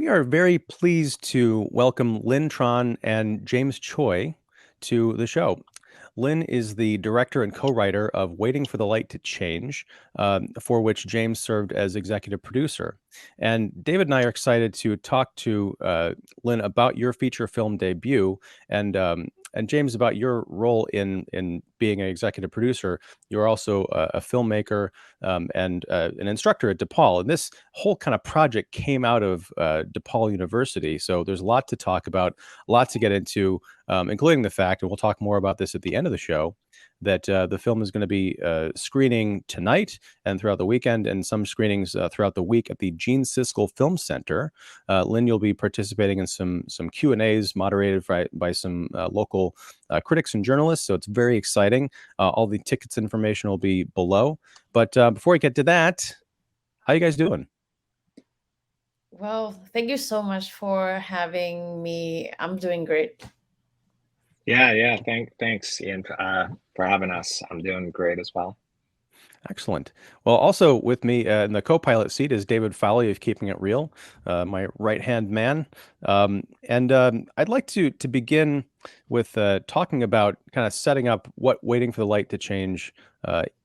We are very pleased to welcome Linh Tran and James Choi to the show. Lynn is the director and co-writer of Waiting for the Light to Change, for which James served as executive producer. And David and I are excited to talk to Lynn about your feature film debut and James about your role in being an executive producer. You're also a filmmaker and an instructor at DePaul. And this whole kind of project came out of DePaul University. So there's a lot to talk about, a lot to get into, including the fact, and we'll talk more about this at the end of the show, that the film is going to be screening tonight and throughout the weekend, and some screenings throughout the week at the Gene Siskel Film Center. Lynn, you'll be participating in some Q&As moderated by some local critics and journalists, so it's very exciting. All the tickets information will be below. But before we get to that, how you guys doing? Well, thank you so much for having me. I'm doing great. Yeah. Thanks, Ian, for having us. I'm doing great as well. Excellent. Well, also with me in the co-pilot seat is David Fowley of Keeping It Real, my right-hand man. I'd like to begin with talking about kind of setting up what Waiting for the Light to Change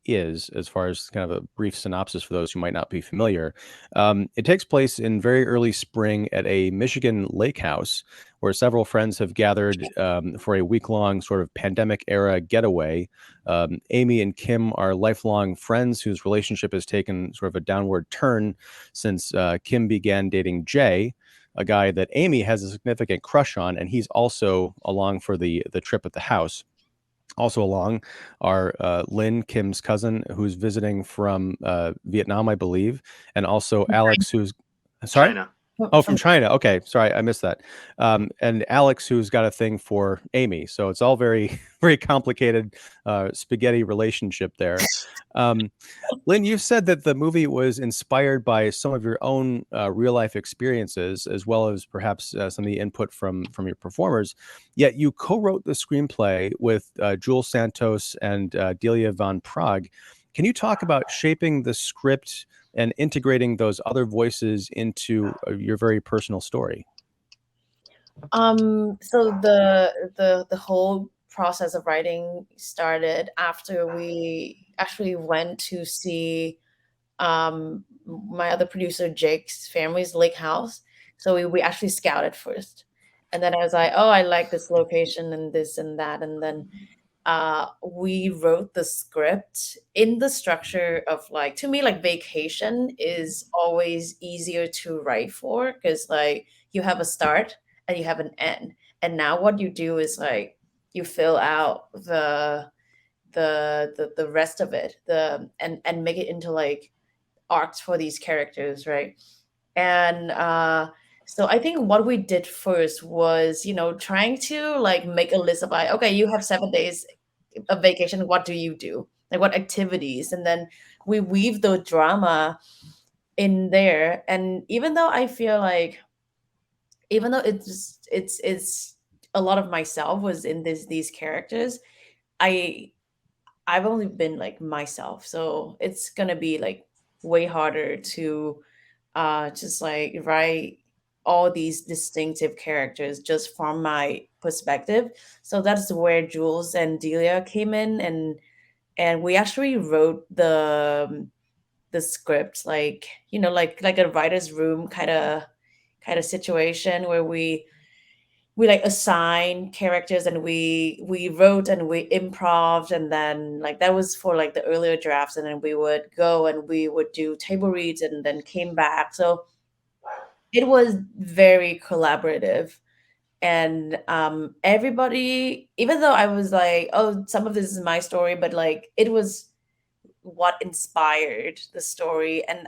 is, as far as kind of a brief synopsis for those who might not be familiar. It takes place in very early spring at a Michigan lake house where several friends have gathered for a week-long sort of pandemic-era getaway. Amy and Kim are lifelong friends whose relationship has taken sort of a downward turn since Kim began dating Jay, a guy that Amy has a significant crush on, and he's also along for the trip at the house. Also along are Lynn, Kim's cousin, who's visiting from Vietnam, I believe, and also Alex, who's sorry. China. Oh, from China. Okay, sorry, I missed that. And Alex, who's got a thing for Amy. So it's all very, very complicated spaghetti relationship there. Lynn, you've said that the movie was inspired by some of your own real life experiences, as well as perhaps some of the input from your performers. Yet you co-wrote the screenplay with Jules Santos and Delia Van Prague. Can you talk about shaping the script and integrating those other voices into your very personal story? So the whole process of writing started after we actually went to see my other producer Jake's family's lake house. So we actually scouted first, and then I was like, oh, I like this location and this and that, and then we wrote the script in the structure of, like, to me, like, vacation is always easier to write for, because like you have a start and you have an end, and now what you do is like you fill out the rest of it, and make it into like arcs for these characters, right? And so I think what we did first was, trying to like make a list of, like, okay, you have 7 days of vacation. What do you do? Like, what activities? And then we weave the drama in there. And even though I feel like, even though it's a lot of myself was in these characters, I I've only been like myself, so it's gonna be like way harder to just like write all these distinctive characters just from my perspective. So that's where Jules and Delia came in, and we actually wrote the script, like, like a writer's room kind of situation, where we like assign characters, and we wrote and we improv, and then like that was for like the earlier drafts, and then we would go and we would do table reads and then came back. So it was very collaborative, and everybody, even though I was like, oh, some of this is my story, but like it was what inspired the story. And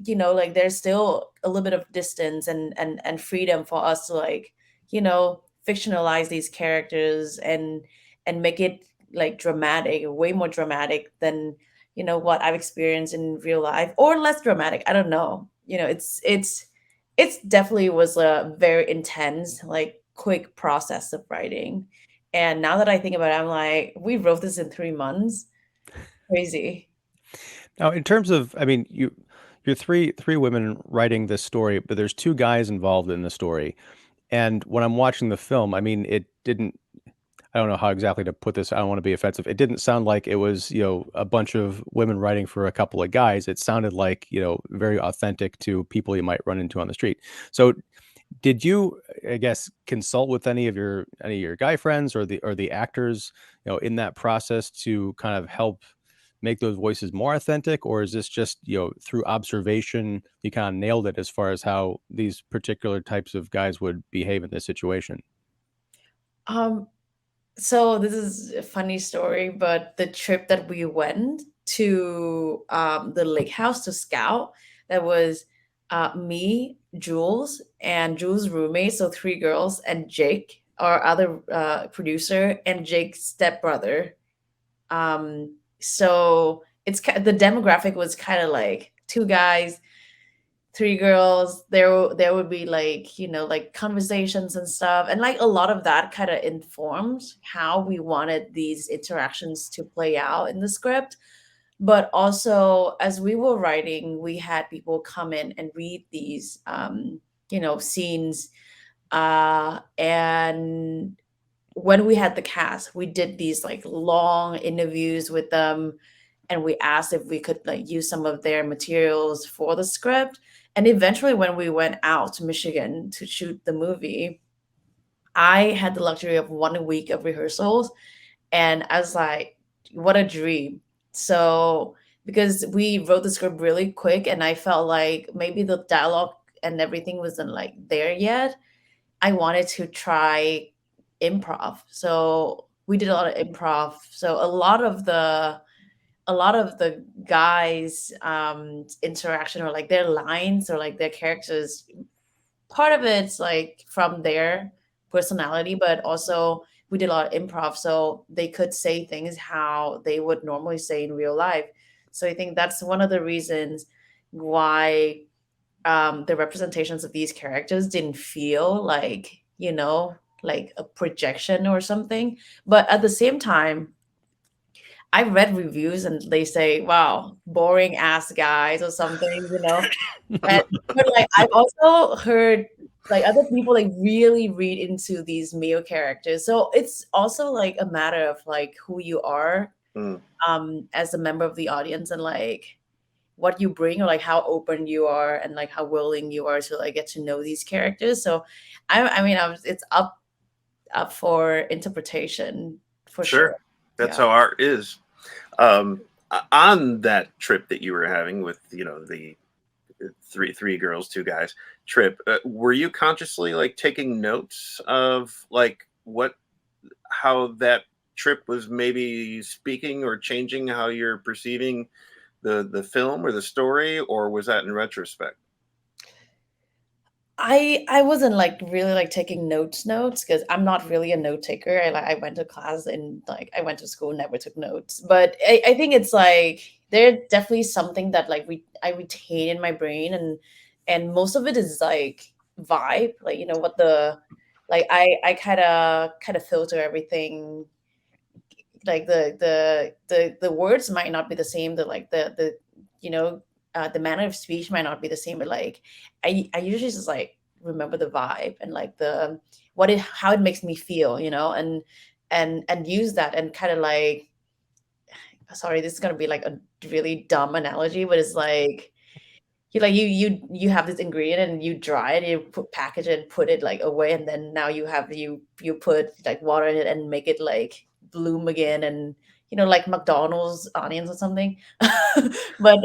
like there's still a little bit of distance and freedom for us to, like, fictionalize these characters and make it like dramatic, way more dramatic than what I've experienced in real life, or less dramatic. I don't know. It's definitely was a very intense, like, quick process of writing. And now that I think about it, I'm like, we wrote this in 3 months. Crazy. Now, in terms of, I mean, you're three women writing this story, but there's two guys involved in the story. And when I'm watching the film, I mean, it didn't. I don't know how exactly to put this. I don't want to be offensive. It didn't sound like it was, a bunch of women writing for a couple of guys. It sounded like, very authentic to people you might run into on the street. So did you, I guess, consult with any of your guy friends or the actors, in that process to kind of help make those voices more authentic, or is this just, through observation, you kind of nailed it as far as how these particular types of guys would behave in this situation? Um, so this is a funny story, but the trip that we went to the lake house to scout, that was me, Jules, and Jules' roommate, so three girls, and Jake, our other producer, and Jake's stepbrother. So the demographic was kind of like two guys, three girls. There would be like, like conversations and stuff, and like a lot of that kind of informed how we wanted these interactions to play out in the script. But also, as we were writing, we had people come in and read these scenes, and when we had the cast, we did these like long interviews with them, and we asked if we could like use some of their materials for the script. And eventually, when we went out to Michigan to shoot the movie, I had the luxury of 1 week of rehearsals, and I was like, what a dream. So, because we wrote the script really quick, and I felt like maybe the dialogue and everything wasn't like there yet, I wanted to try improv. So we did a lot of improv. So a lot of the guys interaction, or like their lines, or like their characters, part of it's like from their personality, but also we did a lot of improv, so they could say things how they would normally say in real life. So I think that's one of the reasons why the representations of these characters didn't feel like, like a projection or something. But at the same time, I read reviews and they say, wow, boring ass guys or something, And but like I've also heard like other people like really read into these male characters. So it's also like a matter of like who you are Mm. as a member of the audience, and like what you bring, or like how open you are, and like how willing you are to like get to know these characters. So it's up for interpretation for sure. Sure. That's Yeah. how art is. On that trip that you were having with, the three girls, two guys trip, were you consciously like taking notes of like how that trip was maybe speaking or changing how you're perceiving the film or the story, or was that in retrospect? I wasn't like really like taking notes because I'm not really a note taker. I went to class, and like I went to school, never took notes. But I think it's like there's definitely something that like I retain in my brain, and most of it is like vibe, like what the like I kind of filter everything. Like the words might not be the same, you know the manner of speech might not be the same, but like I usually just like remember the vibe, and like how it makes me feel, and use that, and kind of like, sorry, this is gonna be like a really dumb analogy, but it's like you have this ingredient, and you dry it, you package it, put it like away, and then now you put like water in it and make it like bloom again, and like McDonald's onions or something. but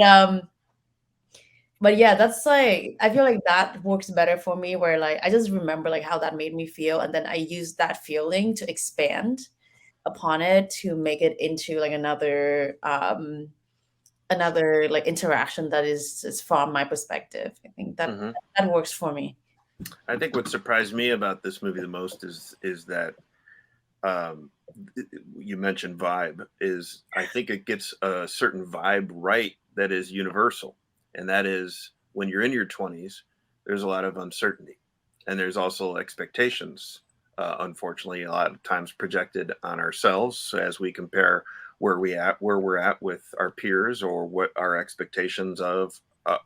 but yeah, that's like, I feel like that works better for me, where like I just remember like how that made me feel, and then I use that feeling to expand upon it to make it into like another like interaction that is from my perspective. I think that Hmm. that works for me. I think what surprised me about this movie the most is that, um, you mentioned vibe. Is I think it gets a certain vibe right that is universal, and that is when you're in your 20s, there's a lot of uncertainty, and there's also expectations. Unfortunately, a lot of times projected on ourselves as we compare where we're at with our peers, or what our expectations of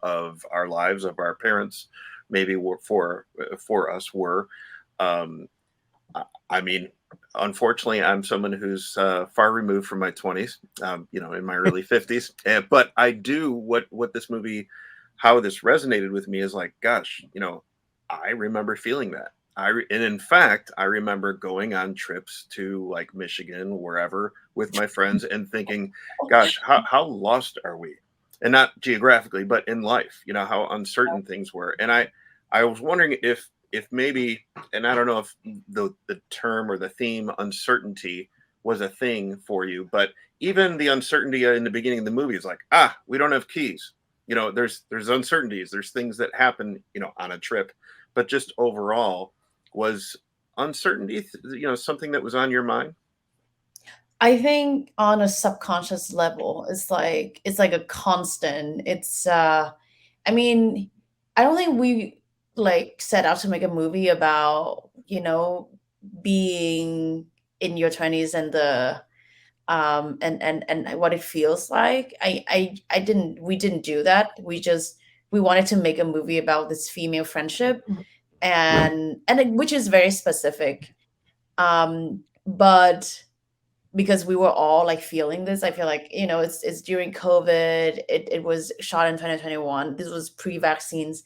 of our lives, of our parents, maybe for us were. Um, I mean, unfortunately, I'm someone who's far removed from my 20s, in my early 50s. But I do what this movie, how this resonated with me is like, gosh, I remember feeling that. And in fact, I remember going on trips to like Michigan, wherever, with my friends and thinking, gosh, how lost are we? And not geographically, but in life, how uncertain things were. And I was wondering if maybe, and I don't know if the term or the theme uncertainty was a thing for you, but even the uncertainty in the beginning of the movie is like, we don't have keys. There's uncertainties, there's things that happen, on a trip, but just overall, was uncertainty, something that was on your mind? I think on a subconscious level, it's like a constant. I mean, I don't think we like set out to make a movie about, being in your 20s and the and what it feels like. I didn't we didn't do that. We wanted to make a movie about this female friendship, which is very specific. But because we were all like feeling this, I feel like, it's during COVID. It was shot in 2021. This was pre-vaccines.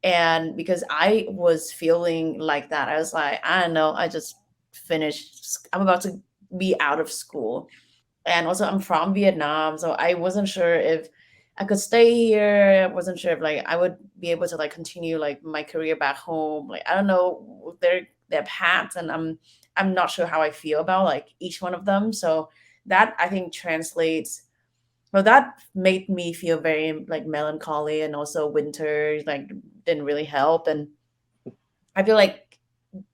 And because I was feeling like that, I was like, I don't know, I just finished, I'm about to be out of school. And also I'm from Vietnam, so I wasn't sure if I could stay here. I wasn't sure if like I would be able to like continue like my career back home. Like I don't know their paths, and I'm not sure how I feel about like each one of them. So that I think translates. Well, that made me feel very like melancholy, and also winter like didn't really help. And I feel like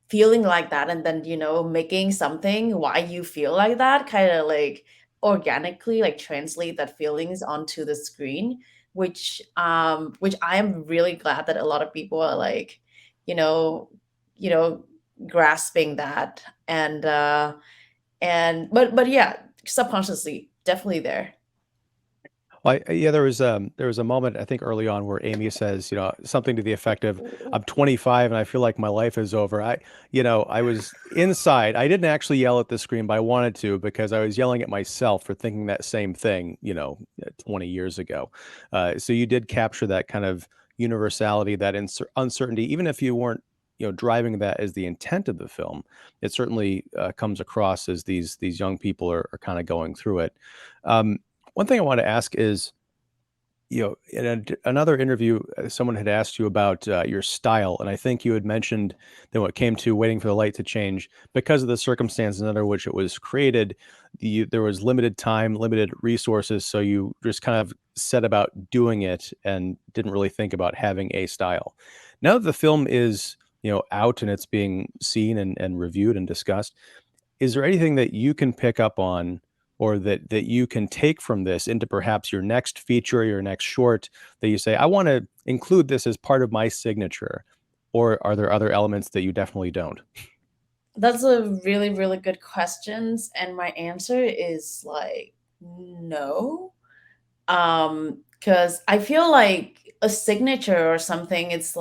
feeling like that, and then making something why you feel like that kind of like organically like translate that feelings onto the screen, which I am really glad that a lot of people are like you know you know grasping that. And uh and but yeah, subconsciously definitely there. Well, yeah, there was a moment I think early on where Amy says, something to the effect of, "I'm 25 and I feel like my life is over." I was inside. I didn't actually yell at the screen, but I wanted to because I was yelling at myself for thinking that same thing, 20 years ago. So you did capture that kind of universality, that uncertainty, even if you weren't, driving that as the intent of the film. It certainly comes across as these young people are kind of going through it. Um, One thing I want to ask is, in another interview, someone had asked you about your style, and I think you had mentioned that when it came to waiting for the light to change, because of the circumstances under which it was created, there was limited time, limited resources, so you just kind of set about doing it and didn't really think about having a style. Now that the film is, out and it's being seen and reviewed and discussed, is there anything that you can pick up on, or that you can take from this into perhaps your next feature, your next short, that you say, "I wanna include this as part of my signature," or are there other elements that you definitely don't? That's a really, really good questions, and my answer is like no. Because I feel like a signature or something, it's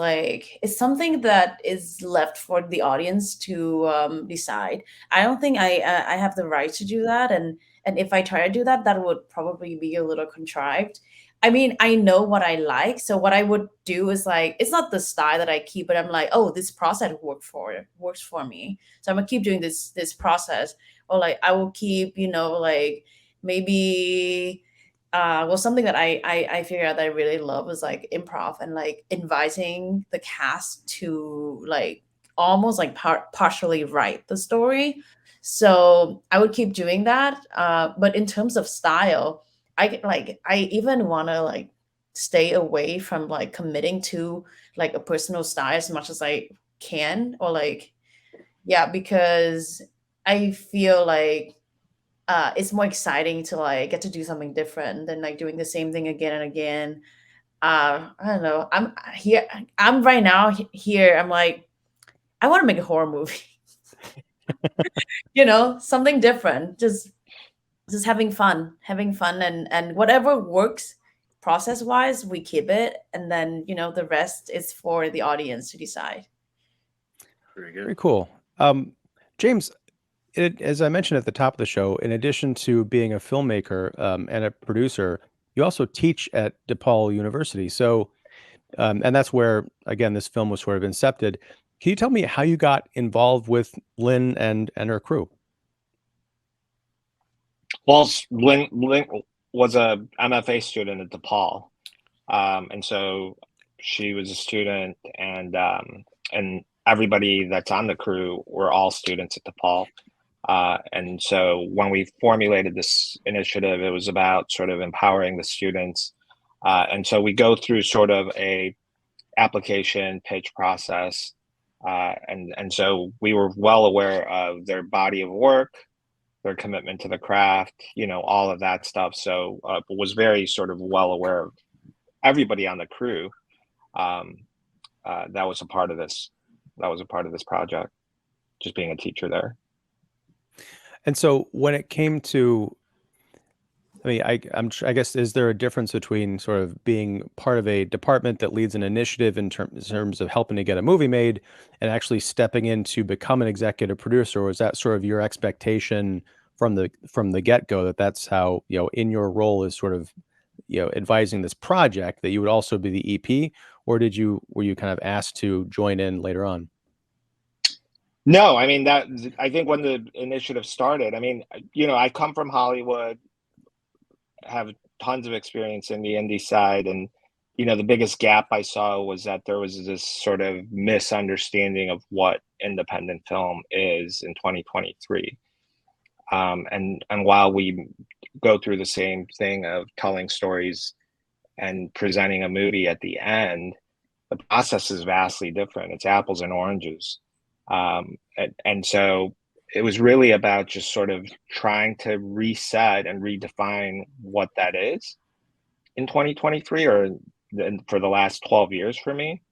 something that is left for the audience to decide. I don't think I have the right to do that, and if I try to do that, that would probably be a little contrived. I mean, I know what I like, so what I would do is like it's not the style that I keep, but I'm like, oh, this process works for me, so I'm gonna keep doing this process, or like I will keep, like maybe well, something that I figured out that I really love was like improv and like inviting the cast to like almost like partially write the story. So I would keep doing that. But in terms of style, I even want to like stay away from like committing to like a personal style as much as I can, or like yeah, because I feel like it's more exciting to like get to do something different than like doing the same thing again and again. I don't know. I'm here. I'm right now here. I'm like, I want to make a horror movie. Something different. Just having fun, and whatever works process wise, we keep it, and then the rest is for the audience to decide. Very Very good. cool. James, as I mentioned at the top of the show, in addition to being a filmmaker and a producer, you also teach at DePaul University. So, and that's where, again, this film was sort of incepted. Can you tell me how you got involved with Lynn and her crew? Well, Lynn was a MFA student at DePaul, and so she was a student, and everybody that's on the crew were all students at DePaul. And so when we formulated this initiative, it was about sort of empowering the students. And so we go through sort of a application pitch process. And so we were well aware of their body of work, their commitment to the craft, all of that stuff. So was very sort of well aware of everybody on the crew that was a part of this. That was a part of this project, just being a teacher there. And so when it came to, I mean, I guess, is there a difference between sort of being part of a department that leads an initiative in terms of helping to get a movie made and actually stepping in to become an executive producer? Or is that sort of your expectation from the get-go, that that's how, in your role as sort of, advising this project, that you would also be the EP? Or were you kind of asked to join in later on? No, I mean, I think when the initiative started, I mean, I come from Hollywood, have tons of experience in the indie side, and the biggest gap I saw was that there was this sort of misunderstanding of what independent film is in 2023. And while we go through the same thing of telling stories and presenting a movie at the end, the process is vastly different. It's apples and oranges. And so it was really about just sort of trying to reset and redefine what that is in 2023, or for the last 12 years for me.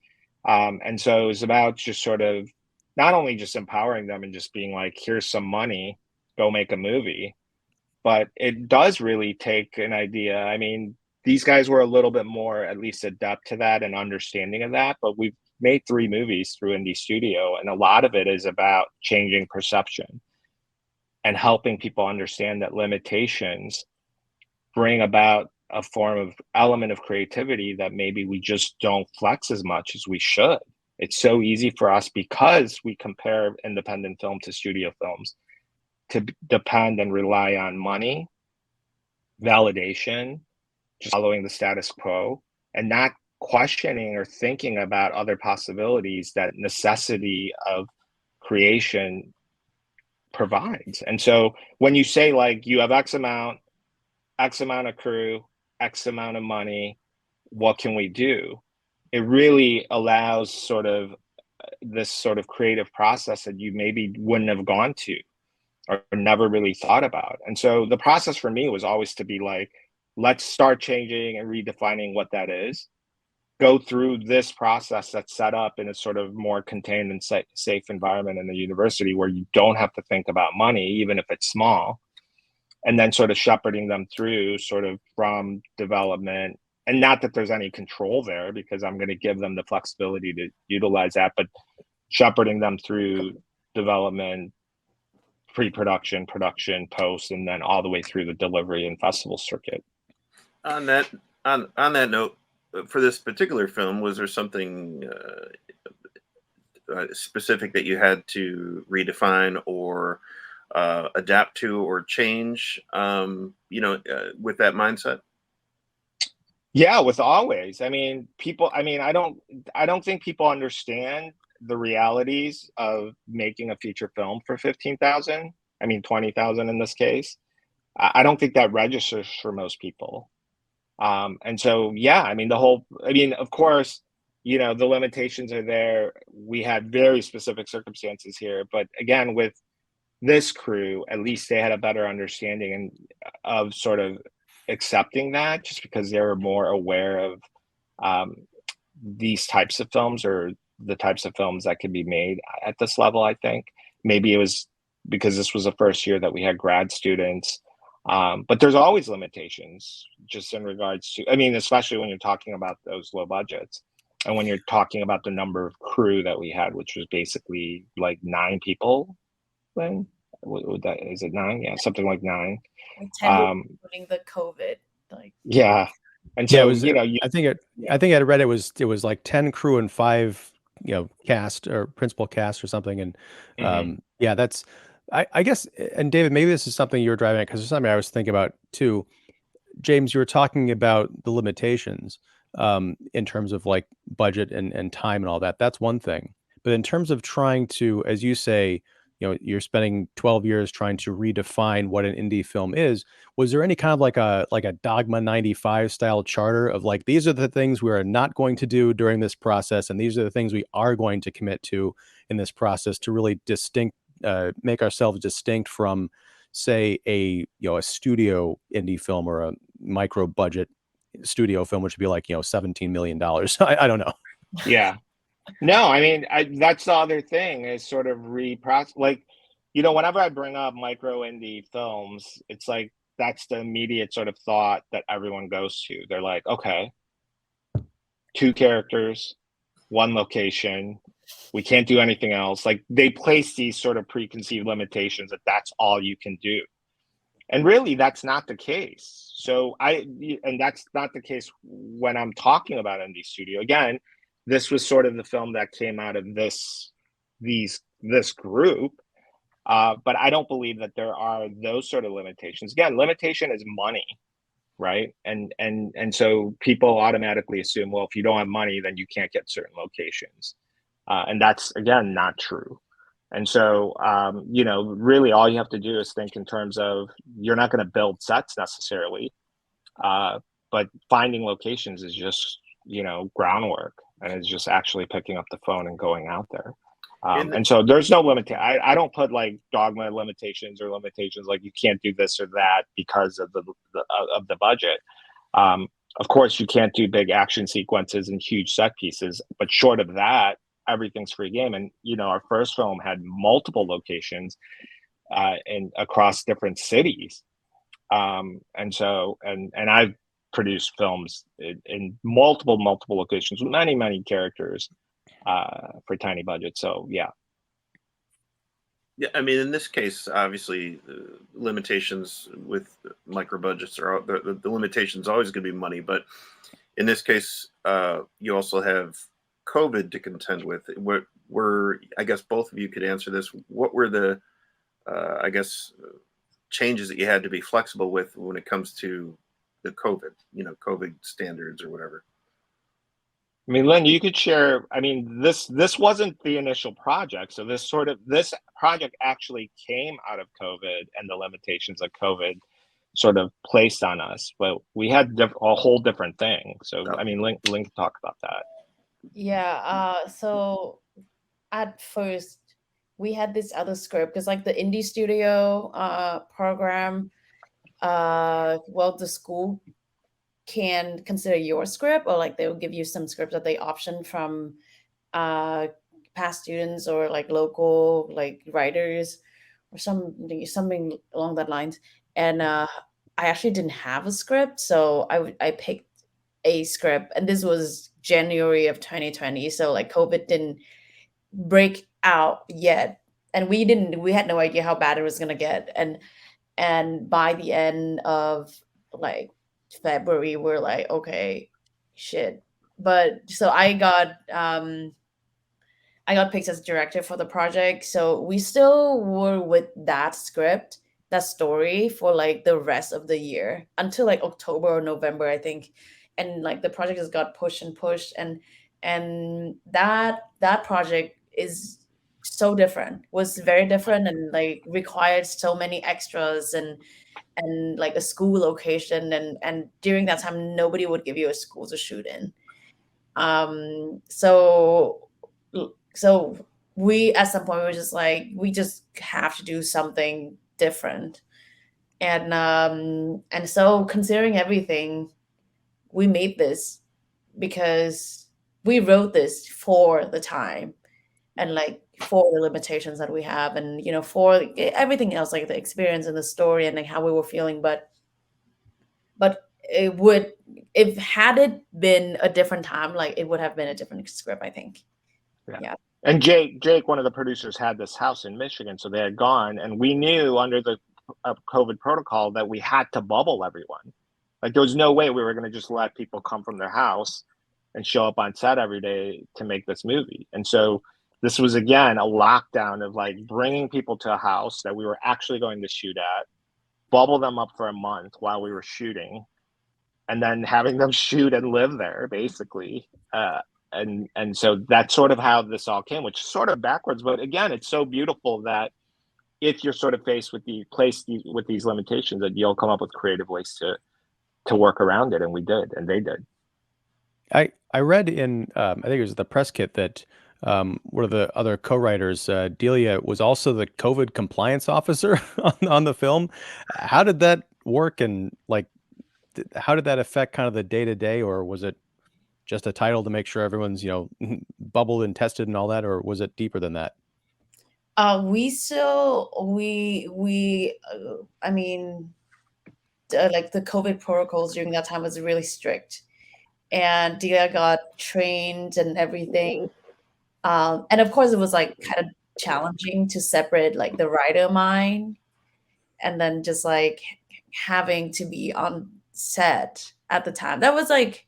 And so it was about just sort of not only just empowering them and just being like, here's some money, go make a movie, but it does really take an idea. I mean, these guys were a little bit more at least adept to that and understanding of that, but we've made 3 movies through Indie Studio, and a lot of it is about changing perception and helping people understand that limitations bring about a form of element of creativity that maybe we just don't flex as much as we should. It's so easy for us, because we compare independent film to studio films, to depend and rely on money, validation, just following the status quo, and not questioning or thinking about other possibilities that necessity of creation provides. And so when you say, like, you have X amount of crew, X amount of money, what can we do? It really allows sort of this sort of creative process that you maybe wouldn't have gone to or never really thought about. And so the process for me was always to be like, let's start changing and redefining what that is. Go through this process that's set up in a sort of more contained and safe environment in the university, where you don't have to think about money, even if it's small, and then sort of shepherding them through sort of from development. And not that there's any control there, because I'm going to give them the flexibility to utilize that, but shepherding them through development, pre-production, production, post, and then all the way through the delivery and festival circuit. On that note, for this particular film, was there something specific that you had to redefine or adapt to or change, with that mindset? Yeah, with always. I mean, I don't think people understand the realities of making a feature film for 15,000. I mean, 20,000 in this case. I don't think that registers for most people. And so, yeah, I mean, of course, the limitations are there. We had very specific circumstances here, but again, with this crew, at least they had a better understanding of sort of accepting that, just because they were more aware of these types of films, or the types of films that could be made at this level. I think maybe it was because this was the first year that we had grad students, But there's always limitations just in regards to, I mean, especially when you're talking about those low budgets and when you're talking about the number of crew that we had, which was basically like 9 people. Then that is it 9? Yeah, something like 9. Like 10 Um, including the COVID. Like yeah, and Yeah, it so was. I think I read it was like 10 crew and 5 cast or principal cast or something, and yeah, that's I guess. And David, maybe this is something you were driving at because it's something I was thinking about too. James, you were talking about the limitations in terms of like budget and time and all that. That's one thing. But in terms of trying to, as you say, you're spending 12 years trying to redefine what an indie film is. Was there any kind of like a Dogma 95 style charter of like, these are the things we are not going to do during this process, and these are the things we are going to commit to in this process to really make ourselves distinct from, say, a studio indie film or a micro budget studio film, which would be like $17 million. I don't know. Yeah. No, I mean, that's the other thing is sort of reprocess. Like, whenever I bring up micro indie films, it's like that's the immediate sort of thought that everyone goes to. They're like, okay, 2 characters, 1 location. We can't do anything else. Like they place these sort of preconceived limitations that that's all you can do. And really, that's not the case. And that's not the case when I'm talking about indie studio. Again, this was sort of the film that came out of this group. But I don't believe that there are those sort of limitations. Again, limitation is money, right? And so people automatically assume, well, if you don't have money, then you can't get certain locations. And that's, again, not true. And so, really all you have to do is think in terms of you're not going to build sets necessarily, but finding locations is just, groundwork, and it's just actually picking up the phone and going out there. And so there's no limit. I don't put like dogma limitations or limitations like you can't do this or that because of the budget. Of course, you can't do big action sequences and huge set pieces, but short of that, everything's free game. And our first film had multiple locations and across different cities, and so I've produced films in multiple locations with many characters for tiny budget. So yeah. I mean, in this case, obviously, limitations with micro budgets are the limitations always going to be money, but in this case, you also have COVID to contend with. What were, I guess both of you could answer this. What were the, changes that you had to be flexible with when it comes to the COVID, COVID standards or whatever? I mean, Lynn, you could share. I mean, this wasn't the initial project. So this project actually came out of COVID and the limitations that COVID sort of placed on us. But we had a whole different thing. So, I mean, Lynn can talk about that. Yeah. So at first we had this other script because like the indie studio program, well, the school can consider your script, or like they will give you some scripts that they option from past students or like local like writers or something along that lines. And I actually didn't have a script, so I picked a script, and this was January of 2020, so like COVID didn't break out yet, and we had no idea how bad it was gonna get. And by the end of like February, we're like, okay, shit. But so I got picked as director for the project. So we still were with that script, that story for like the rest of the year until like October or November, I think. And like the project has got pushed and pushed, and that project is so different, was very different, and like required so many extras and like a school location, and during that time nobody would give you a school to shoot in. So we at some point were just like, we just have to do something different. And so considering everything, we made this because we wrote this for the time, and like for the limitations that we have, and for everything else, like the experience and the story and like how we were feeling. But it would, if had it been a different time, like it would have been a different script, I think. Yeah. Yeah. And Jake, one of the producers, had this house in Michigan, so they had gone, and we knew under the COVID protocol that we had to bubble everyone. Like there was no way we were going to just let people come from their house and show up on set every day to make this movie. And so this was again a lockdown of like bringing people to a house that we were actually going to shoot at, bubble them up for a month while we were shooting, and then having them shoot and live there basically. And so that's sort of how this all came, which is sort of backwards, but again, it's so beautiful that if you're sort of faced with with these limitations, that you'll come up with creative ways to work around it, and we did, and they did. I read in I think it was the press kit that one of the other co-writers, Delia, was also the COVID compliance officer on the film. How did that work, and like how did that affect kind of the day to day, or was it just a title to make sure everyone's bubbled and tested and all that, or was it deeper than that? We still we I mean, like the COVID protocols during that time was really strict, and Dia got trained and everything. And of course, it was like kind of challenging to separate like the writer mind and then just like having to be on set at the time. That was like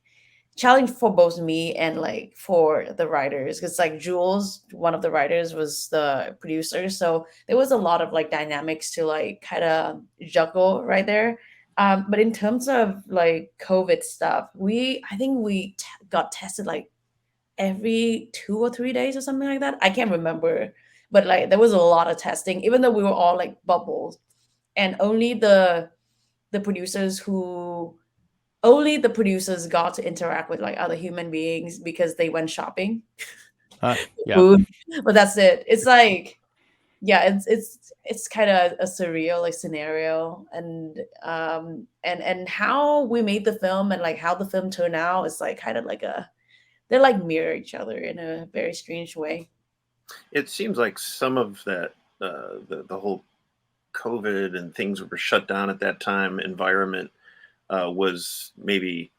challenge for both me and like for the writers, because like Jules, one of the writers, was the producer, so there was a lot of like dynamics to like kind of juggle right there. But in terms of like COVID stuff, I think we got tested like every 2 or 3 days or something like that. I can't remember, but like there was a lot of testing, even though we were all like bubbles, and producers who only the producers got to interact with like other human beings because they went shopping. Yeah. Food, but that's it. It's like, yeah, it's kind of a surreal like scenario, and how we made the film and like how the film turned out is like kind of like they're like mirror each other in a very strange way. It seems like some of that, the whole COVID and things were shut down at that time environment was maybe,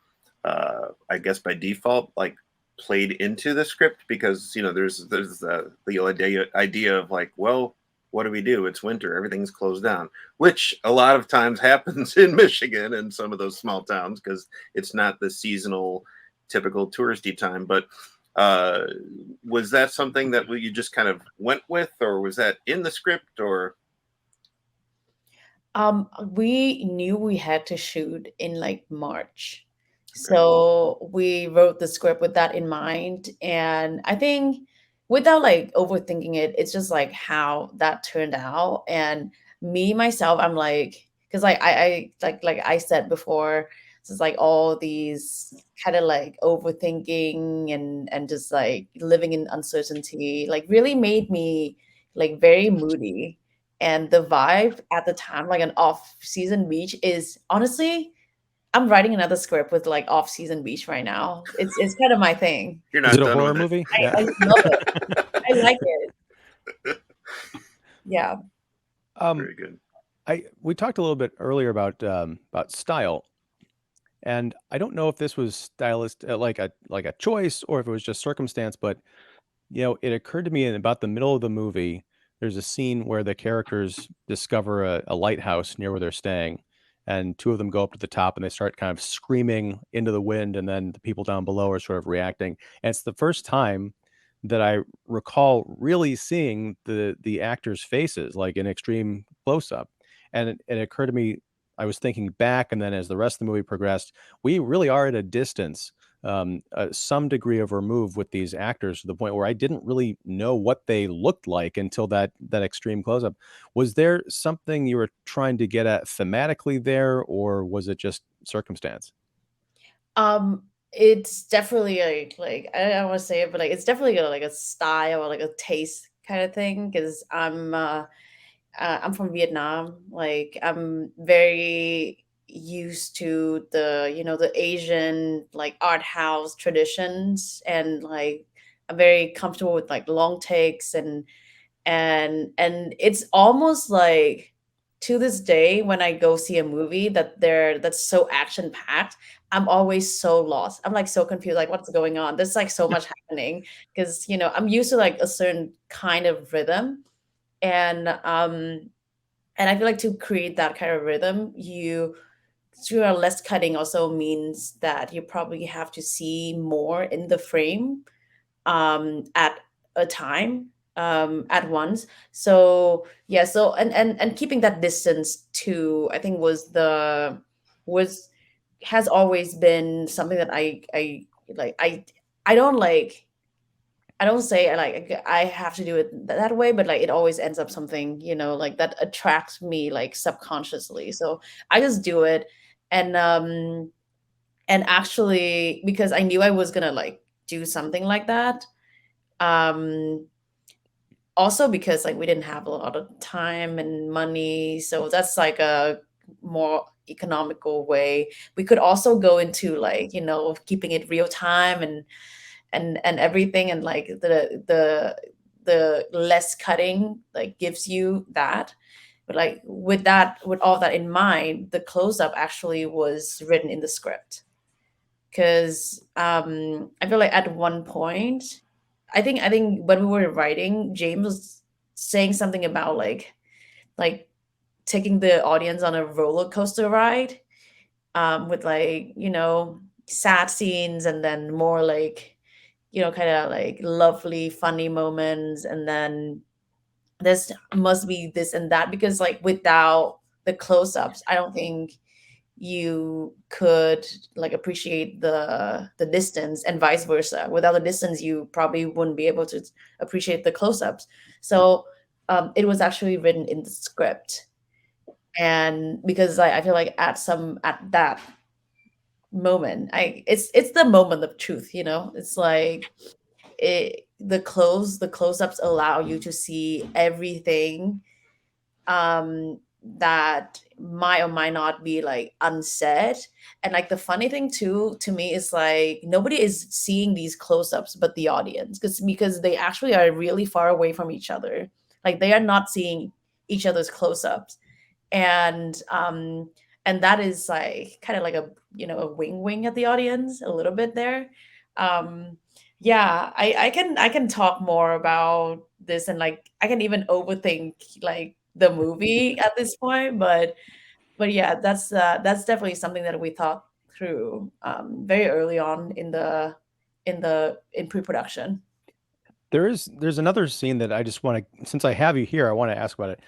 I guess by default, like played into the script, because there's the idea of like, well, what do we do? It's winter, everything's closed down, which a lot of times happens in Michigan and some of those small towns because it's not the seasonal, typical touristy time. But was that something that you just kind of went with, or was that in the script, or? We knew we had to shoot in like March. So we wrote the script with that in mind. And I think without like overthinking it, it's just like how that turned out. And me, myself, I'm like, because like I like I said before, it's just like all these kind of like overthinking and just like living in uncertainty, like really made me like very moody. And the vibe at the time, like an off-season beach, is honestly, I'm writing another script with like off-season beach right now. It's kind of my thing. You're Is not it a done horror with it. movie? I love it. I like it. Yeah. Very good. We talked a little bit earlier about style, and I don't know if this was stylist like a choice or if it was just circumstance, but it occurred to me in about the middle of the movie, there's a scene where the characters discover a lighthouse near where they're staying, and two of them go up to the top and they start kind of screaming into the wind, and then the people down below are sort of reacting. And it's the first time that I recall really seeing the actors' faces like in extreme close up. And it occurred to me, I was thinking back, and then as the rest of the movie progressed, we really are at a distance, some degree of remove with these actors, to the point where I didn't really know what they looked like until that extreme close up. Was there something you were trying to get at thematically there, or was it just circumstance? It's definitely like I don't want to say it, but like it's definitely like a style or like a taste kind of thing. Because I'm from Vietnam. Like I'm very used to the the Asian like art house traditions and like I'm very comfortable with like long takes, and it's almost like to this day when I go see a movie that's so action packed, I'm always so lost. I'm like so confused, like what's going on? There's like so much happening because I'm used to like a certain kind of rhythm, and I feel like to create that kind of rhythm, through less cutting also means that you probably have to see more in the frame at a time, at once. So yeah, so and keeping that distance too, I think was has always been something that I like. I don't like. I don't say I have to do it that way, but like it always ends up something, like that attracts me like subconsciously. So I just do it, and and actually because I knew I was gonna like do something like that. Um, Also because like we didn't have a lot of time and money, so that's like a more economical way. We could also go into like keeping it real time and everything, and like the less cutting like gives you that. But like with all that in mind, the close up actually was written in the script because I feel like at one point, I think when we were writing, James was saying something about like taking the audience on a roller coaster ride, with like sad scenes and then more like kind of like lovely funny moments, and then this must be this and that, because like without the close-ups I don't think you could like appreciate the distance, and vice versa. Without the distance you probably wouldn't be able to appreciate the close-ups. So it was actually written in the script, and because I feel like at that moment, it's the moment of truth, it's like the close-ups allow you to see everything that might or might not be like unsaid. And like the funny thing too to me is like nobody is seeing these close-ups but the audience, because they actually are really far away from each other. Like they are not seeing each other's close-ups, and that is like kind of like a wing at the audience a little bit there. um yeah, I can talk more about this, and like I can even overthink like the movie at this point, but yeah, that's definitely something that we thought through very early on in pre-production. There's another scene that I just want to, since I have you here, I want to ask about it.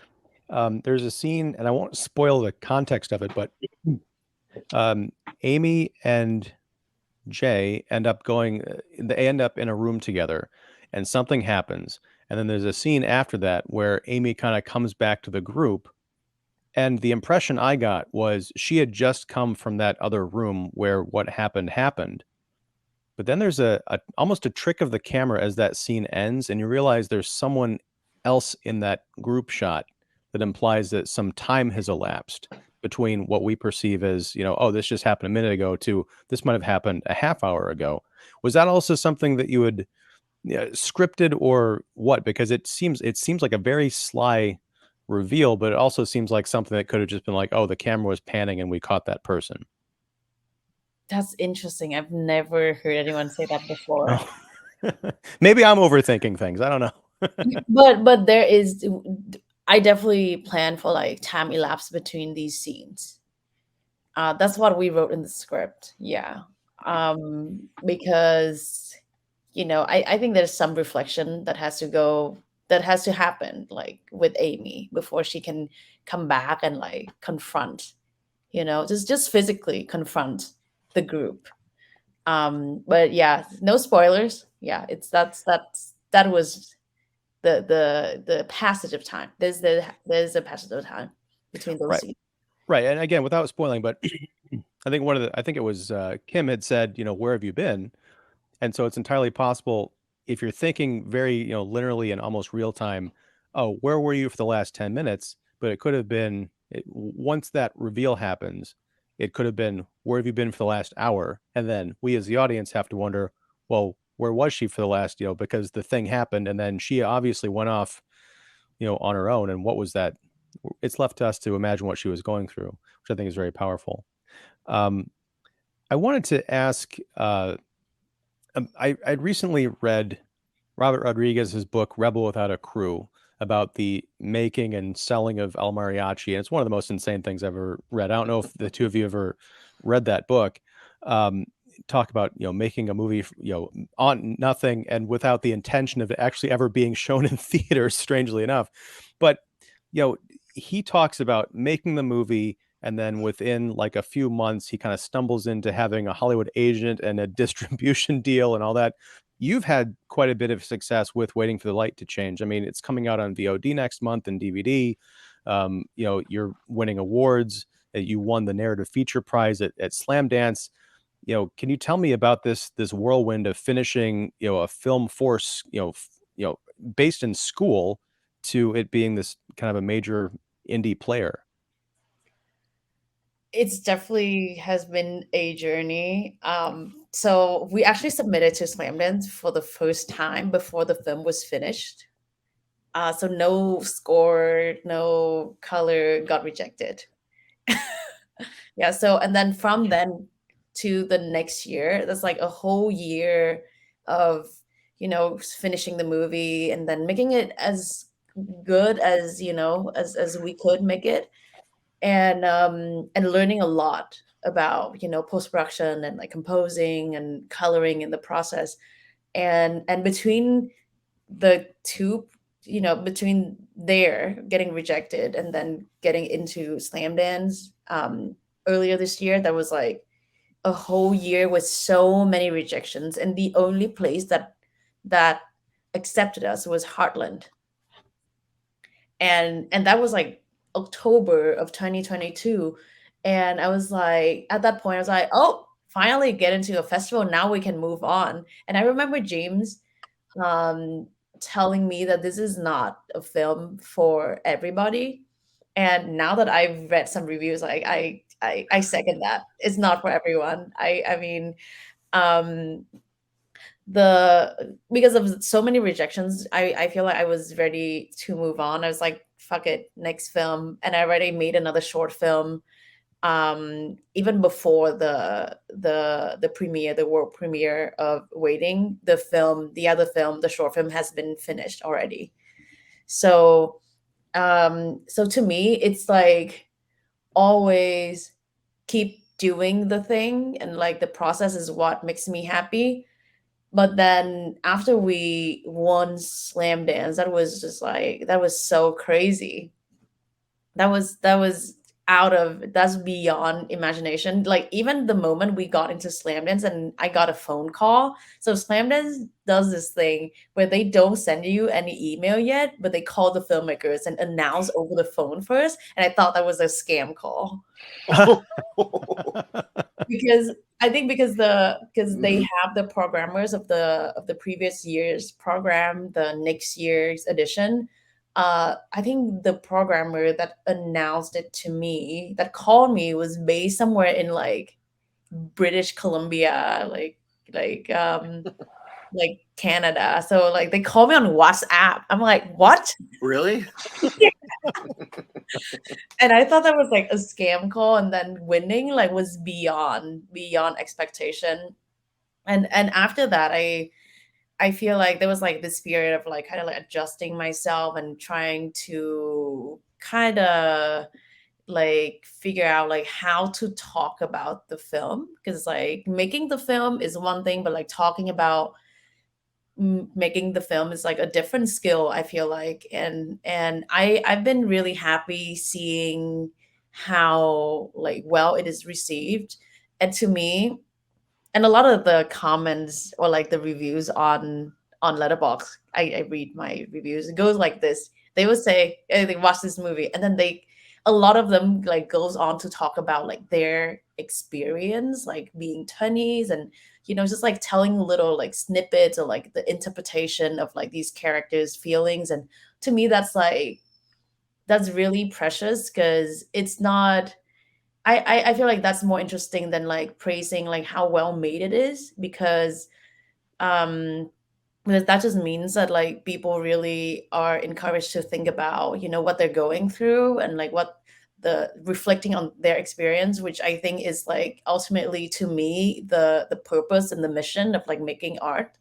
There's a scene, and I won't spoil the context of it, but Amy and Jay they end up in a room together, and something happens. And then there's a scene after that where Amy kind of comes back to the group. And the impression I got was she had just come from that other room where what happened. But then there's almost a trick of the camera as that scene ends, and you realize there's someone else in that group shot that implies that some time has elapsed between what we perceive as, oh, this just happened a minute ago, to this might have happened a half hour ago. Was that also something that you had scripted, or what? Because it seems like a very sly reveal, but it also seems like something that could have just been like, oh, the camera was panning and we caught that person. That's interesting. I've never heard anyone say that before. Oh. Maybe I'm overthinking things. I don't know. But there is, I definitely plan for like time elapsed between these scenes. That's what we wrote in the script. Yeah. Because I think there's some reflection that has to happen like with Amy before she can come back and like confront, just physically confront the group. But yeah, no spoilers. Yeah, that was the passage of time. There's a passage of time between those Right. scenes. Right. And again, without spoiling, but I think it was Kim had said, where have you been? And so it's entirely possible, if you're thinking very, linearly and almost real time, oh, where were you for the last 10 minutes? But it could have been, once that reveal happens, it could have been, where have you been for the last hour? And then we as the audience have to wonder, well, where was she for the last, because the thing happened, and then she obviously went off, on her own. And what was that? It's left to us to imagine what she was going through, which I think is very powerful. I wanted to ask, I'd recently read Robert Rodriguez's book, Rebel Without a Crew, about the making and selling of El Mariachi. And it's one of the most insane things I've ever read. I don't know if the two of you ever read that book. Talk about, making a movie, on nothing and without the intention of it actually ever being shown in theaters, strangely enough. But, he talks about making the movie, and then within like a few months, he kind of stumbles into having a Hollywood agent and a distribution deal and all that. You've had quite a bit of success with Waiting for the Light to Change. I mean, it's coming out on VOD next month and DVD. You're winning awards. You won the narrative feature prize at Slamdance. Can you tell me about this whirlwind of finishing, a film force, based in school, to it being this kind of a major indie player? It's definitely has been a journey. So we actually submitted to Slamdance for the first time before the film was finished. So no score, no color got rejected. Yeah. So, and then from then to the next year, that's like a whole year of, finishing the movie and then making it as good as, as we could make it. And learning a lot about, post-production and like composing and coloring in the process. And between the two, between there getting rejected and then getting into Slamdance earlier this year, that was like a whole year with so many rejections, and the only place that accepted us was Heartland. And that was like October of 2022. And I was like, at that point, I was like, oh, finally get into a festival. Now we can move on. And I remember James telling me that this is not a film for everybody. And now that I've read some reviews, like I second that. It's not for everyone. I mean, um because of so many rejections, I feel like I was ready to move on. I was like, fuck it, next film. And I already made another short film even before the premiere, the world premiere of Waiting. The other film, the short film, has been finished already. So so to me, it's like always keep doing the thing, and like the process is what makes me happy. But then after we won Slamdance, that was just like, that was so crazy. That's beyond imagination. Like even the moment we got into Slamdance and I got a phone call. So Slamdance does this thing where they don't send you any email yet, but they call the filmmakers and announce over the phone first. And I thought that was a scam call. Because I think because they have the programmers of the previous year's program, the next year's edition. I think the programmer that announced it to me, that called me, was based somewhere in like British Columbia, like Canada. So like they call me on WhatsApp. I'm like, what? Really? And I thought that was like a scam call, and then winning like was beyond expectation. And after that, I feel like there was like this period of like kind of like adjusting myself and trying to kind of like figure out like how to talk about the film, because like making the film is one thing, but like talking about making the film is like a different skill, I feel like. And I've been really happy seeing how like well it is received. And to me, and a lot of the comments or like the reviews on Letterboxd, I read my reviews, it goes like this. They would say, they watch this movie, and then a lot of them like goes on to talk about like their experience like being 20s, and just like telling little like snippets or like the interpretation of like these characters' feelings. And to me, that's really precious, because it's not, I feel like that's more interesting than like praising like how well made it is, because because that just means that like people really are encouraged to think about, what they're going through, and like what the reflecting on their experience, which I think is like ultimately to me the purpose and the mission of like making art.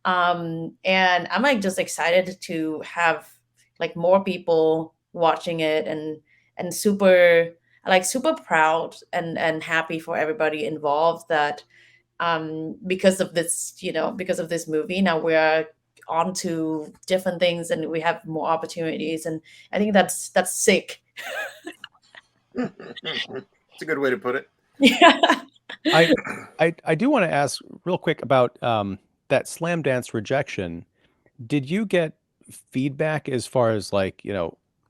And I'm like just excited to have like more people watching it, and super proud and happy for everybody involved, that because of this, because of this movie, now we're on to different things and we have more opportunities, and I think that's sick. It's a good way to put it. Yeah. I do want to ask real quick about that Slamdance rejection. Did you get feedback as far as like,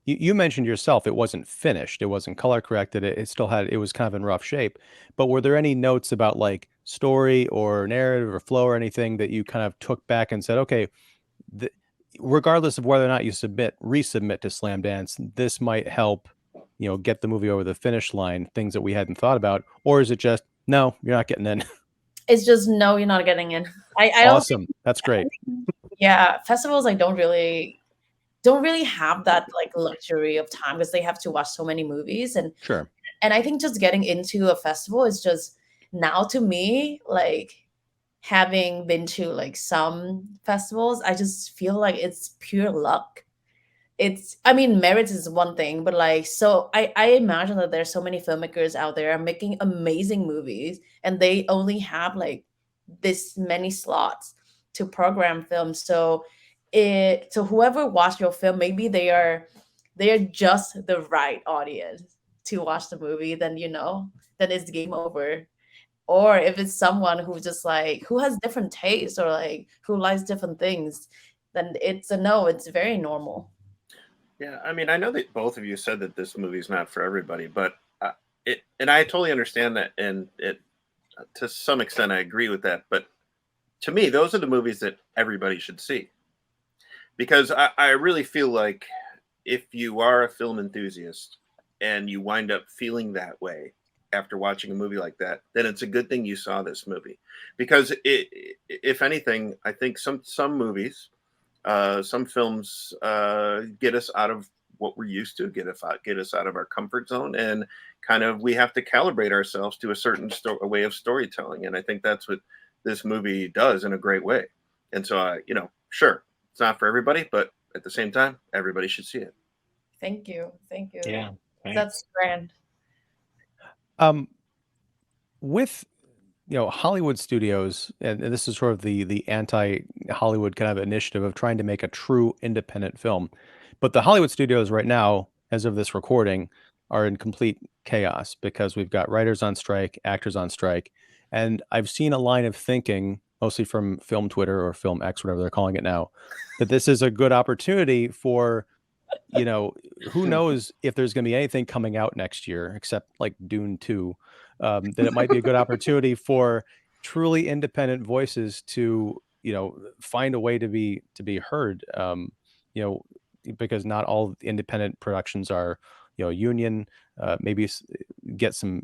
you mentioned yourself it wasn't finished, it wasn't color corrected, it was kind of in rough shape. But were there any notes about like story or narrative or flow or anything that you kind of took back and said, okay, th regardless of whether or not you resubmit to Slamdance, this might help, get the movie over the finish line, things that we hadn't thought about? Or is it just, no, you're not getting in? It's just, no, you're not getting in. I don't Awesome. That's great. Yeah, festivals like don't really have that like luxury of time, because they have to watch so many movies, and Sure. I think just getting into a festival is just, now to me, like having been to like some festivals, I just feel like it's pure luck. I mean, merit is one thing, but like, so I imagine that there's so many filmmakers out there making amazing movies, and they only have like this many slots to program films. So whoever watched your film, maybe they are just the right audience to watch the movie, then then it's game over. Or if it's someone who just like who has different tastes, or like who likes different things, then it's a no. It's very normal. Yeah, I mean, I know that both of you said that this movie's not for everybody, but and I totally understand that, and it to some extent I agree with that. But to me, those are the movies that everybody should see, because I really feel like if you are a film enthusiast and you wind up feeling that way after watching a movie like that, then it's a good thing you saw this movie, because if anything, I think some movies, some films get us out of what we're used to, get us out of our comfort zone, and kind of we have to calibrate ourselves to a certain a way of storytelling. And I think that's what this movie does in a great way. And so, sure, it's not for everybody, but at the same time, everybody should see it. Thank you. Thank you. Yeah, thanks. That's grand. With Hollywood studios, and this is sort of the anti-Hollywood kind of initiative of trying to make a true independent film. But the Hollywood studios right now, as of this recording, are in complete chaos because we've got writers on strike, actors on strike. And I've seen a line of thinking, mostly from film Twitter or film X, whatever they're calling it now, that this is a good opportunity for, who knows if there's going to be anything coming out next year except like Dune 2, that it might be a good opportunity for truly independent voices to, find a way to be heard. You know, because not all independent productions are, union. Maybe get some,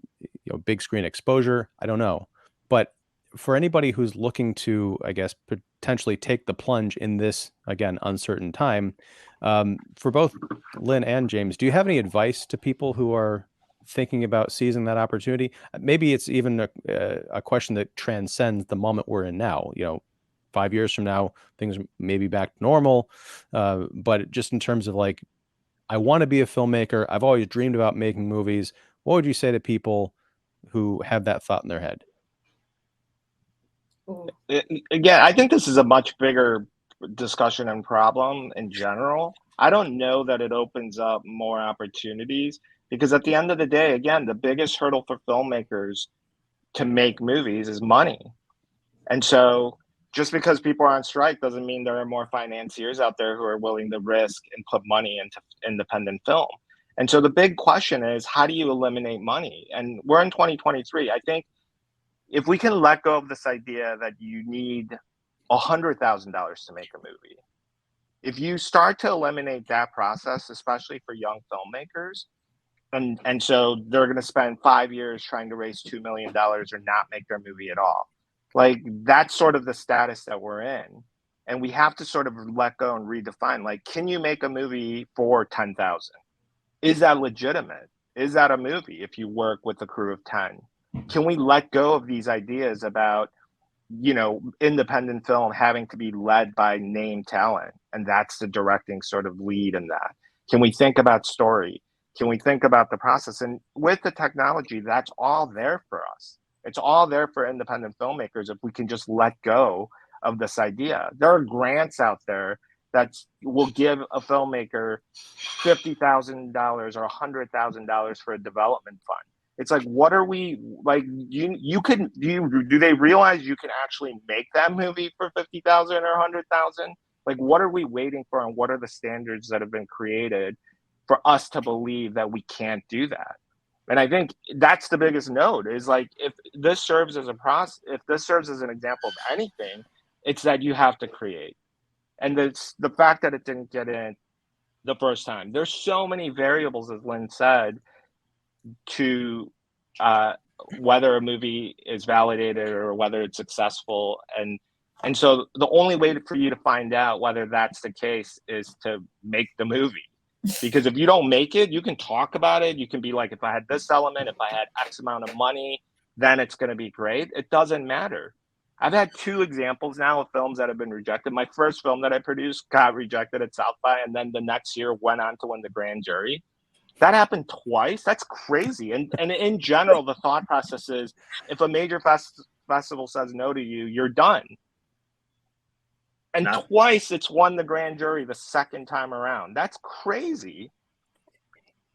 big screen exposure. I don't know, but for anybody who's looking to, I guess, potentially take the plunge in this again uncertain time, for both Lynn and James, do you have any advice to people who are thinking about seizing that opportunity? Maybe it's even a question that transcends the moment we're in now. 5 years from now, things may be back to normal. But just in terms of like, I want to be a filmmaker. I've always dreamed about making movies. What would you say to people who have that thought in their head? Ooh. Again, I think this is a much bigger discussion and problem in general. I don't know that it opens up more opportunities, because at the end of the day, again, the biggest hurdle for filmmakers to make movies is money. And so just because people are on strike doesn't mean there are more financiers out there who are willing to risk and put money into independent film. And so the big question is, how do you eliminate money? And we're in 2023. I think if we can let go of this idea that you need $100,000 to make a movie, if you start to eliminate that process, especially for young filmmakers, and so they're going to spend 5 years trying to raise $2 million or not make their movie at all. Like, that's sort of the status that we're in. And we have to sort of let go and redefine, like, can you make a movie for 10,000? Is that legitimate? Is that a movie if you work with a crew of 10? Can we let go of these ideas about, independent film having to be led by name talent? And that's the directing sort of lead in that. Can we think about story? Can we think about the process? And with the technology, that's all there for us. It's all there for independent filmmakers if we can just let go of this idea. There are grants out there that will give a filmmaker $50,000 or $100,000 for a development fund. It's like, what are we like? Do they realize you can actually make that movie for 50,000 or 100,000? Like, what are we waiting for, and what are the standards that have been created for us to believe that we can't do that? And I think that's the biggest note, is like, if this serves as if this serves as an example of anything, it's that you have to create. And the fact that it didn't get in the first time, there's so many variables, as Lynn said, to whether a movie is validated or whether it's successful. And so the only way for you to find out whether that's the case is to make the movie. Because if you don't make it, you can talk about it. You can be like, if I had this element, if I had X amount of money, then it's going to be great. It doesn't matter. I've had 2 examples now of films that have been rejected. My first film that I produced got rejected at South by, and then the next year went on to win the grand jury. That happened twice. That's crazy. And in general, the thought process is, if a major festival says no to you, you're done. And twice it's won the grand jury the second time around. That's crazy.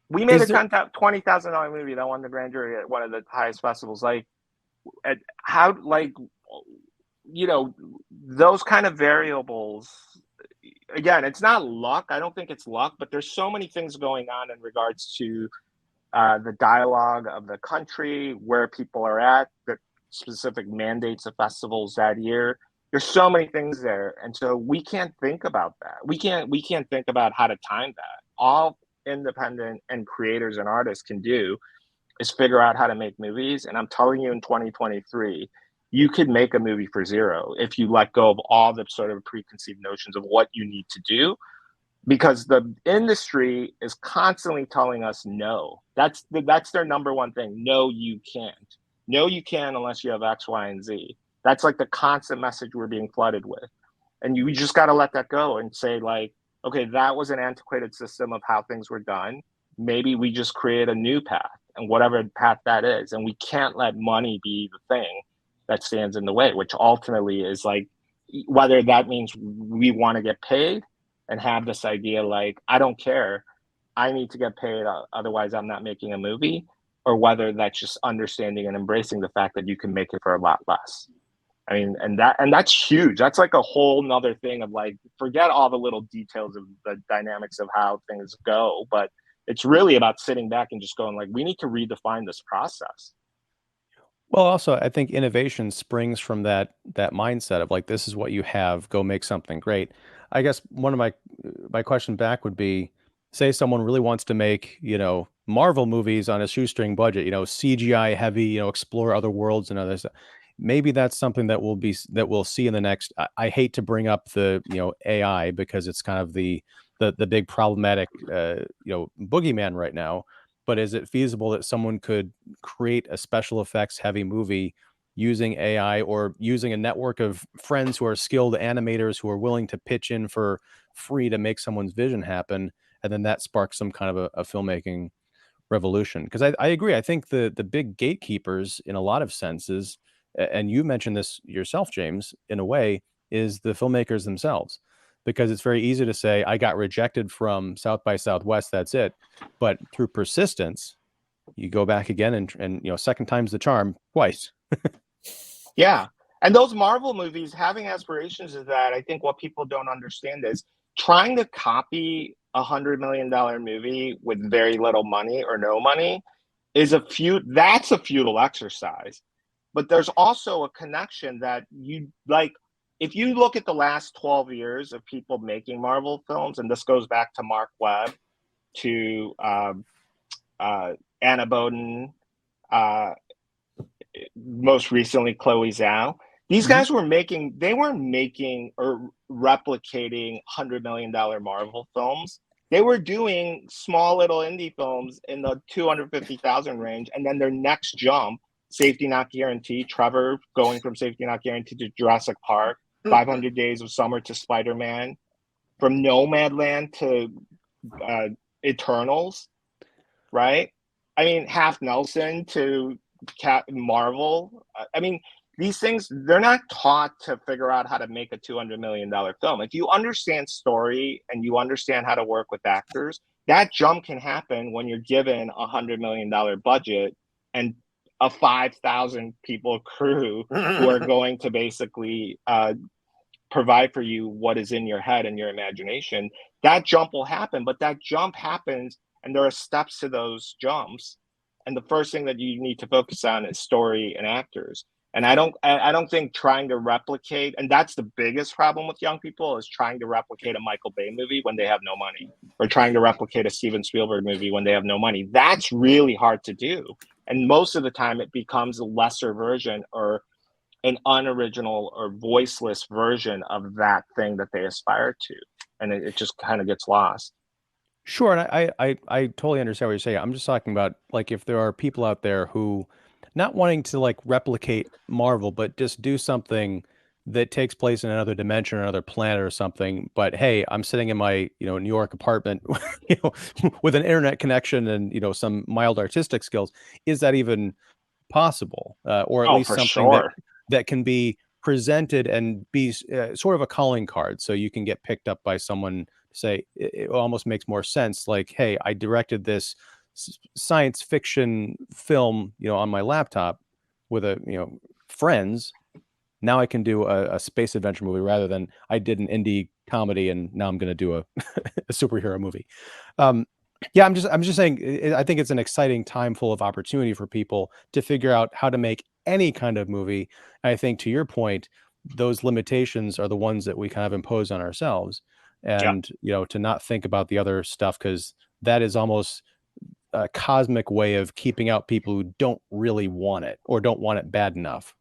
We made a $20,000 movie that won the grand jury at one of the highest festivals. Like, those kind of variables. Again, it's not luck. I don't think it's luck, but there's so many things going on in regards to the dialogue of the country, where people are at, the specific mandates of festivals that year. There's so many things there, and so we can't think about that. We can't think about how to time that. All independent and creators and artists can do is figure out how to make movies. And I'm telling you, in 2023, you could make a movie for zero if you let go of all the sort of preconceived notions of what you need to do, because the industry is constantly telling us no. That's their number one thing. No, you can't. No, you can unless you have X, Y, and Z. That's like the constant message we're being flooded with. And you just got to let that go and say, like, okay, that was an antiquated system of how things were done. Maybe we just create a new path, and whatever path that is. And we can't let money be the thing that stands in the way, which ultimately is like, whether that means we want to get paid and have this idea like, I don't care, I need to get paid, otherwise I'm not making a movie, or whether that's just understanding and embracing the fact that you can make it for a lot less. I mean, and that's huge. That's like a whole nother thing of like, forget all the little details of the dynamics of how things go, but it's really about sitting back and just going like, we need to redefine this process. Well, also, I think innovation springs from that mindset of like, this is what you have, go make something great. I guess one of my question back would be, say someone really wants to make, Marvel movies on a shoestring budget, CGI heavy, explore other worlds and other stuff. Maybe that's something that we'll see in the next. I hate to bring up the AI, because it's kind of the big problematic boogeyman right now. But is it feasible that someone could create a special effects heavy movie using AI, or using a network of friends who are skilled animators who are willing to pitch in for free to make someone's vision happen, and then that sparks some kind of a filmmaking revolution? Because I agree. I think the big gatekeepers in a lot of senses, and you mentioned this yourself, James, in a way, is the filmmakers themselves. Because it's very easy to say, I got rejected from South by Southwest, that's it. But through persistence, you go back again, and second time's the charm, twice. Yeah. And those Marvel movies, having aspirations of that, I think what people don't understand is trying to copy $100 million movie with very little money or no money is that's a futile exercise. But there's also a connection that if you look at the last 12 years of people making Marvel films, and this goes back to Mark Webb, to Anna Boden, most recently Chloe Zhao, These Mhm. guys they weren't making or replicating $100 million Marvel films. They were doing small little indie films in the 250,000 range. And then their next jump, Safety Not Guaranteed, Trevor going from Safety Not Guaranteed to Jurassic Park, 500 Days of Summer to Spider-Man, from Nomadland to Eternals, right? I mean, Half Nelson to Marvel. I mean, these things, they're not taught to figure out how to make a $200 million film. If you understand story and you understand how to work with actors, that jump can happen when you're given $100 million budget and a 5,000 people crew who are going to basically provide for you what is in your head and your imagination. That jump will happen, but that jump happens and there are steps to those jumps. And the first thing that you need to focus on is story and actors. And I don't think trying to replicate, and that's the biggest problem with young people, is trying to replicate a Michael Bay movie when they have no money, or trying to replicate a Steven Spielberg movie when they have no money. That's really hard to do. And most of the time it becomes a lesser version or an unoriginal or voiceless version of that thing that they aspire to. And it just kind of gets lost. Sure, and I totally understand what you're saying. I'm just talking about like if there are people out there who not wanting to like replicate Marvel, but just do something that takes place in another dimension or another planet or something. But hey, I'm sitting in my, New York apartment, with an internet connection and, some mild artistic skills. Is that even possible? Or at Oh, least for something that sure. that can be presented and be sort of a calling card so you can get picked up by someone to say it almost makes more sense like, hey, I directed this science fiction film, on my laptop with friends. Now I can do a space adventure movie rather than I did an indie comedy and now I'm going to do a, a superhero movie. um, yeah, I'm just saying, I think it's an exciting time full of opportunity for people to figure out how to make any kind of movie. And I think to your point, those limitations are the ones that we kind of impose on ourselves, Yeah. and to not think about the other stuff because that is almost a cosmic way of keeping out people who don't really want it or don't want it bad enough.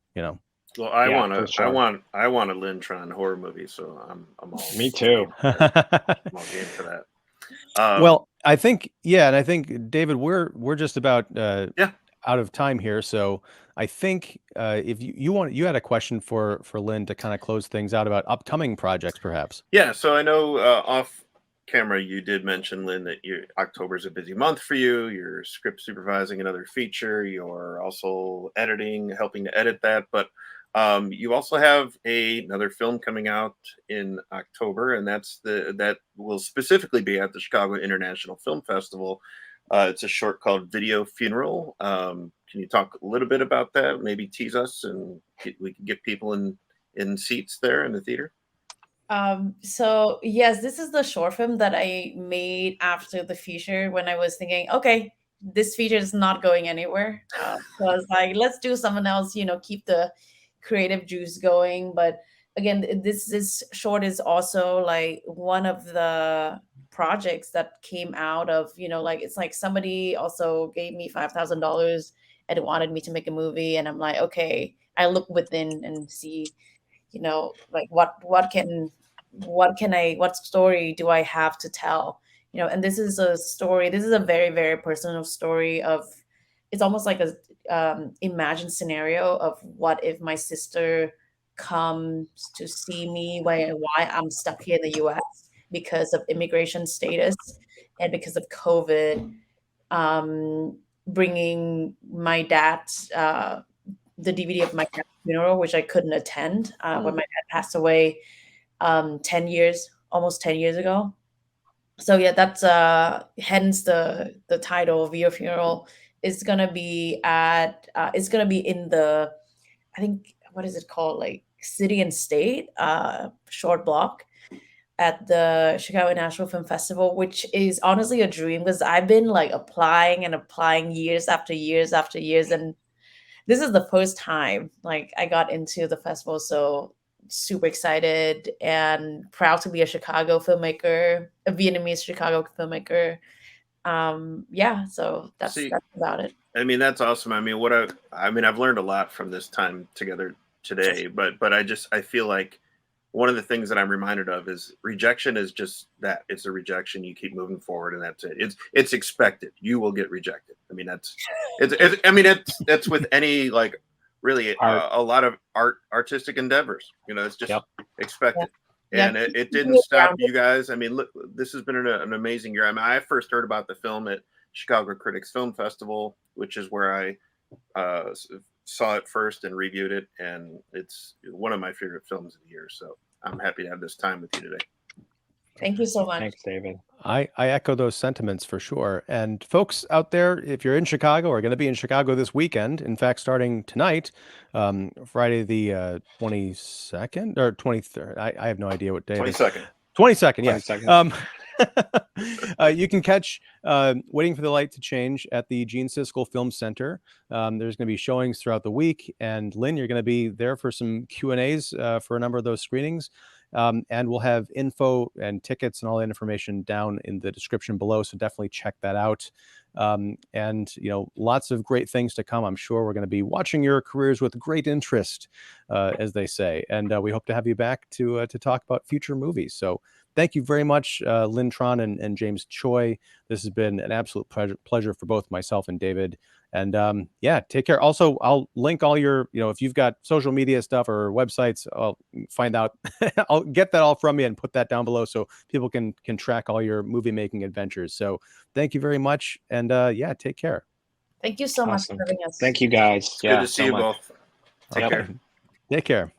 Well, I Yeah, want for to, sure. I want a Linh Tran horror movie, so I'm all Me too. game for that. I'm all game for that. Well, I think, yeah, and I think David, we're just about Yeah. out of time here, so I think if you had a question for Lynn to kind of close things out about upcoming projects, perhaps. Yeah, so I know off camera you did mention, Lynn, that October's a busy month for you. You're script supervising another feature. You're also editing, helping to edit that. But you also have another film coming out in October, and that will specifically be at the Chicago International Film Festival. It's a short called Video Funeral. Can you talk a little bit about that? Maybe tease us, and we can get people in seats there in the theater. So yes, this is the short film that I made after the feature when I was thinking, okay, this feature is not going anywhere. So I was like, let's do something else, keep the creative juice going. But again, this short is also like one of the projects that came out of, like it's like somebody also gave me $5,000 and wanted me to make a movie, and I'm like, okay, I look within and see, like what story do I have to tell? And this is a story, this is a very, very personal story of, it's almost like a imagined scenario of what if my sister comes to see me, why I'm stuck here in the US because of immigration status and because of COVID, bringing my dad the DVD of my dad's funeral, which I couldn't attend when my dad passed away 10 years, almost 10 years ago. So yeah, that's hence the title of Your Funeral. Is gonna be at it's gonna be in the, I think, what is it called, like City and State short block at the Chicago National Film Festival, which is honestly a dream because I've been like applying and applying years after years after years, and this is the first time like I got into the festival. So super excited and proud to be a Chicago filmmaker, a Vietnamese Chicago filmmaker. Yeah, so that's See, about it. I mean, that's awesome. I mean, I've learned a lot from this time together today, but I feel like one of the things that I'm reminded of is rejection is just that. It's a rejection. You keep moving forward, and that's it. It's expected. You will get rejected. I mean, that's with any, like, really a lot of artistic endeavors. You know, it's just expected. Yeah. And it didn't stop you guys. I mean, look, this has been an amazing year. I mean, I first heard about the film at Chicago Critics Film Festival, which is where I saw it first and reviewed it, and it's one of my favorite films of the year. So I'm happy to have this time with you today. Thank you so much. Thanks, David. I echo those sentiments for sure. And folks out there, if you're in Chicago or going to be in Chicago this weekend, in fact, starting tonight, Friday the 22nd or 23rd, I have no idea what day it is. 22nd. 22nd, yes. 22nd. You can catch Waiting for the Light to Change at the Gene Siskel Film Center. There's going to be showings throughout the week. And Lynn, you're going to be there for some Q&As for a number of those screenings. And we'll have info and tickets and all that information down in the description below. So definitely check that out. And, you know, lots of great things to come. I'm sure we're going to be watching your careers with great interest, as they say. And we hope to have you back to talk about future movies. So thank you very much, Linh Tran and James Choi. This has been an absolute pleasure for both myself and David. And yeah, take care. Also, I'll link all your, you know, if you've got social media stuff or websites, I'll find out. I'll get that all from you and put that down below so people can track all your movie making adventures. So thank you very much. And yeah, take care. Thank you so much for having us. Thank you, guys. Good to see you both. Take care. Take care.